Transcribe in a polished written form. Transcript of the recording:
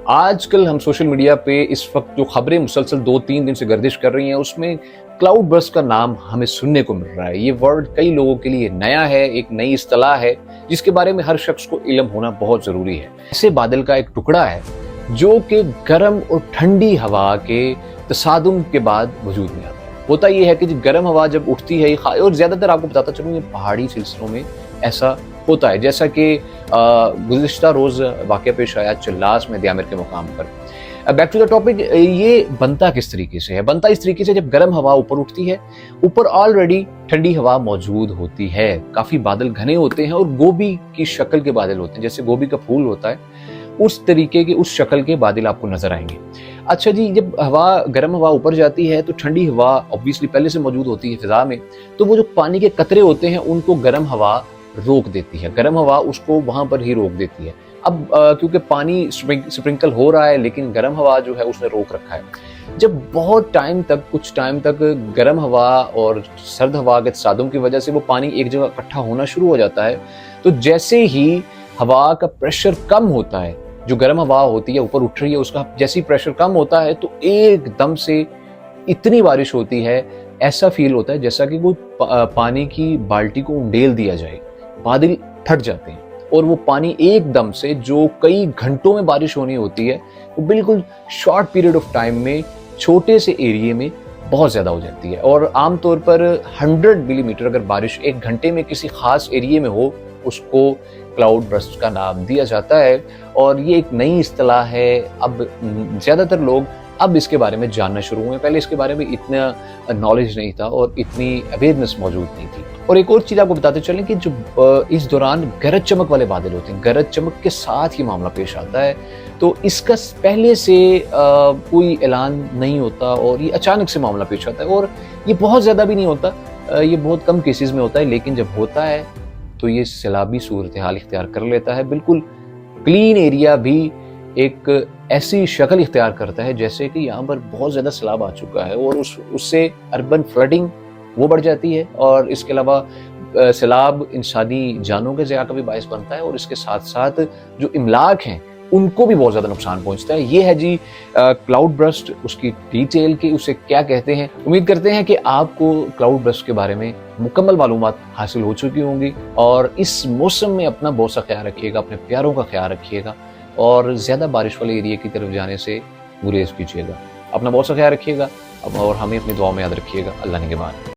آج کل ہم سوشل میڈیا پہ اس وقت جو خبریں مسلسل 2-3 دن سے گردش کر رہی ہیں اس میں کلاؤڈ برسٹ کا نام ہمیں سننے کو مل رہا ہے۔ یہ ورڈ کئی لوگوں کے لیے نیا ہے، ایک نئی اصطلاح ہے جس کے بارے میں ہر شخص کو علم ہونا بہت ضروری ہے۔ ایسے بادل کا ایک ٹکڑا ہے جو کہ گرم اور ٹھنڈی ہوا کے تصادم کے بعد وجود میں آتا ہے۔ ہوتا یہ ہے کہ گرم ہوا جب اٹھتی ہے اور زیادہ تر آپ کو بتاتا چلوں یہ پہاڑی سلسلوں میں ایسا ہوتا ہے، جیسا کہ گزشتہ روز واقعہ پیش آیا چلاس میں دیامر کے مقام پر۔ بیک ٹو دا ٹاپک، یہ بنتا کس طریقے سے ہے؟ بنتا اس طریقے سے جب گرم ہوا اوپر اٹھتی ہے، اوپر آلریڈی ٹھنڈی ہوا موجود ہوتی ہے، کافی بادل گھنے ہوتے ہیں اور گوبھی کی شکل کے بادل ہوتے ہیں، جیسے گوبھی کا پھول ہوتا ہے اس طریقے کے، اس شکل کے بادل آپ کو نظر آئیں گے۔ اچھا جی، جب گرم ہوا اوپر جاتی ہے تو ٹھنڈی ہوا obviously پہلے سے موجود ہوتی ہے فضا میں، تو وہ جو پانی کے قطرے ہوتے ہیں ان کو گرم ہوا روک دیتی ہے، گرم ہوا اس کو وہاں پر ہی روک دیتی ہے۔ اب کیونکہ پانی سپرنکل ہو رہا ہے لیکن گرم ہوا جو ہے اس نے روک رکھا ہے۔ جب بہت کچھ ٹائم تک گرم ہوا اور سرد ہوا کے تصادم کی وجہ سے وہ پانی ایک جگہ اکٹھا ہونا شروع ہو جاتا ہے، تو جیسے ہی ہوا کا پریشر کم ہوتا ہے، جو گرم ہوا ہوتی ہے اوپر اٹھ رہی ہے اس کا جیسے ہی پریشر کم ہوتا ہے تو ایک دم سے اتنی بارش ہوتی ہے، ایسا فیل ہوتا ہے جیسا کہ وہ پانی کی بالٹی کو انڈیل دیا جائے، بادل پھٹ جاتے ہیں اور وہ پانی ایک دم سے جو کئی گھنٹوں میں بارش ہونی ہوتی ہے وہ بالکل شارٹ پیریڈ آف ٹائم میں چھوٹے سے ایریے میں بہت زیادہ ہو جاتی ہے۔ اور عام طور پر 100 ملی میٹر اگر بارش ایک گھنٹے میں کسی خاص ایریے میں ہو اس کو کلاؤڈ برسٹ کا نام دیا جاتا ہے، اور یہ ایک نئی اصطلاح ہے۔ اب زیادہ تر لوگ اب اس کے بارے میں جاننا شروع ہوئے، پہلے اس کے بارے میں اتنا نالج نہیں تھا اور اتنی اویئرنیس موجود نہیں تھی۔ اور ایک اور چیز آپ کو بتاتے چلیں کہ جو اس دوران گرج چمک والے بادل ہوتے ہیں، گرج چمک کے ساتھ یہ معاملہ پیش آتا ہے، تو اس کا پہلے سے کوئی اعلان نہیں ہوتا اور یہ اچانک سے معاملہ پیش آتا ہے، اور یہ بہت زیادہ بھی نہیں ہوتا، یہ بہت کم کیسز میں ہوتا ہے، لیکن جب ہوتا ہے تو یہ سیلابی صورتحال اختیار کر لیتا ہے۔ بالکل کلین ایریا بھی ایک ایسی شکل اختیار کرتا ہے جیسے کہ یہاں پر بہت زیادہ سیلاب آ چکا ہے، اور اس سے اربن فلڈنگ وہ بڑھ جاتی ہے، اور اس کے علاوہ سیلاب انسانی جانوں کے ضیاع کا بھی باعث بنتا ہے، اور اس کے ساتھ ساتھ جو املاک ہیں ان کو بھی بہت زیادہ نقصان پہنچتا ہے۔ یہ ہے جی کلاؤڈ برسٹ، اس کی ڈیٹیل کہ اسے کیا کہتے ہیں۔ امید کرتے ہیں کہ آپ کو کلاؤڈ برسٹ کے بارے میں مکمل معلومات حاصل ہو چکی ہوں گی، اور اس موسم میں اپنا بہت سا خیال رکھیے گا، اپنے پیاروں کا خیال رکھیے گا، اور زیادہ بارش والے ایریا کی طرف جانے سے گریز کیجیے گا۔ اپنا بہت سا خیال رکھیے گا اور ہمیں اپنی دعاؤں میں یاد رکھیے گا۔ اللہ نگہبان۔